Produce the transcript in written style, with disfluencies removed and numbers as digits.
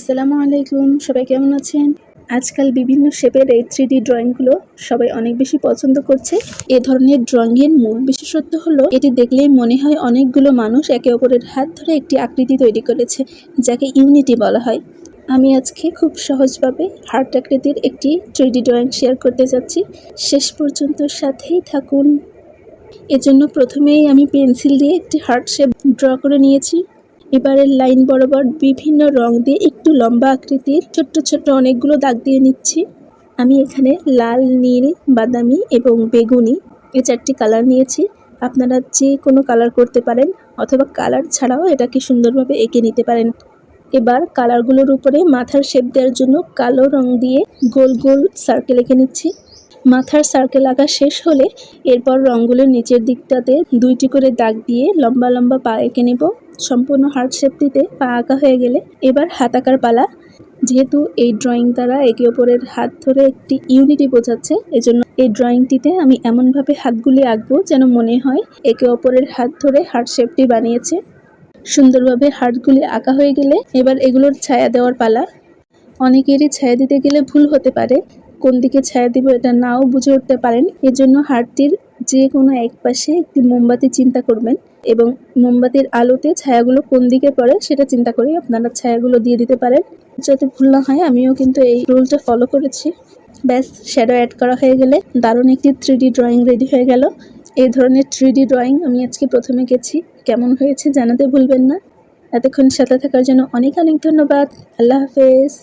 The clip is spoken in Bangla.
আসসালামু আলাইকুম, সবাই কেমন আছেন? আজকাল বিভিন্ন শেপের এই 3D ড্রয়িংগুলো সবাই অনেক বেশি পছন্দ করছে। এ ধরনের ড্রয়িংয়ের মূল বিশেষত্ব হলো এটি দেখলেই মনে হয় অনেকগুলো মানুষ একে অপরের হাত ধরে একটি আকৃতি তৈরি করেছে, যাকে ইউনিটি বলা হয়। আমি আজকে খুব সহজভাবে হার্ট আকৃতির একটি 3D ড্রয়িং শেয়ার করতে যাচ্ছি। শেষ পর্যন্ত সাথেই থাকুন। এজন্য প্রথমেই আমি পেন্সিল দিয়ে একটি হার্ট শেপ ড্র করে নিয়েছি। এবারের লাইন বরাবর বিভিন্ন রং দিয়ে একটু লম্বা আকৃতির ছোট্ট ছোট্ট অনেকগুলো দাগ দিয়ে নিচ্ছি। আমি এখানে লাল, নীল, বাদামি এবং বেগুনি এই 4টি কালার নিয়েছি। আপনারা যে কোনো কালার করতে পারেন অথবা কালার ছাড়াও এটাকে সুন্দরভাবে এঁকে নিতে পারেন। এবার কালারগুলোর উপরে মাথার শেপ দেওয়ার জন্য কালো রং দিয়ে গোল গোল সার্কেল এঁকে নিচ্ছি। মাথার সার্কেল আঁকা শেষ হলে এরপর রঙগুলোর নিচের দিকটাতে 2টি করে দাগ দিয়ে লম্বা লম্বা পা এঁকে নেব। সম্পূর্ণ হার্ট শেপটিতে পা আঁকা হয়ে গেলে এবার হাত আঁকার পালা। যেহেতু এই ড্রয়িং দ্বারা একে অপরের হাত ধরে একটি ইউনিটি বোঝাচ্ছে, এজন্য এই ড্রয়িংটিতে আমি এমনভাবে হাতগুলি আঁকবো যেন মনে হয় একে অপরের হাত ধরে হার্ট শেপটি বানিয়েছে। সুন্দরভাবে হার্টগুলি আঁকা হয়ে গেলে এবার এগুলোর ছায়া দেওয়ার পালা। অনেকেরই ছায়া দিতে গেলে ভুল হতে পারে, কোন দিকে ছায়া দিব এটা নাও বুঝে উঠতে পারেন। এজন্য হার্টটির যে কোনো এক পাশে একটি মোমবাতি চিন্তা করবেন এবং মোমবাতির আলোতে ছায়াগুলো কোন দিকে পড়ে সেটা চিন্তা করে আপনারা ছায়াগুলো দিয়ে দিতে পারেন। যাতে ভুল না হয়, আমিও কিন্তু এই রুলটা ফলো করেছি। ব্যাস, শ্যাডো অ্যাড করা হয়ে গেলে দারুণ একটি 3D ড্রয়িং রেডি হয়ে গেল। এই ধরনের 3D ড্রয়িং আমি আজকে প্রথমে গেছি, কেমন হয়েছে জানাতে ভুলবেন না। এতক্ষণ সাথে থাকার জন্য অনেক অনেক ধন্যবাদ। আল্লাহ হাফেজ।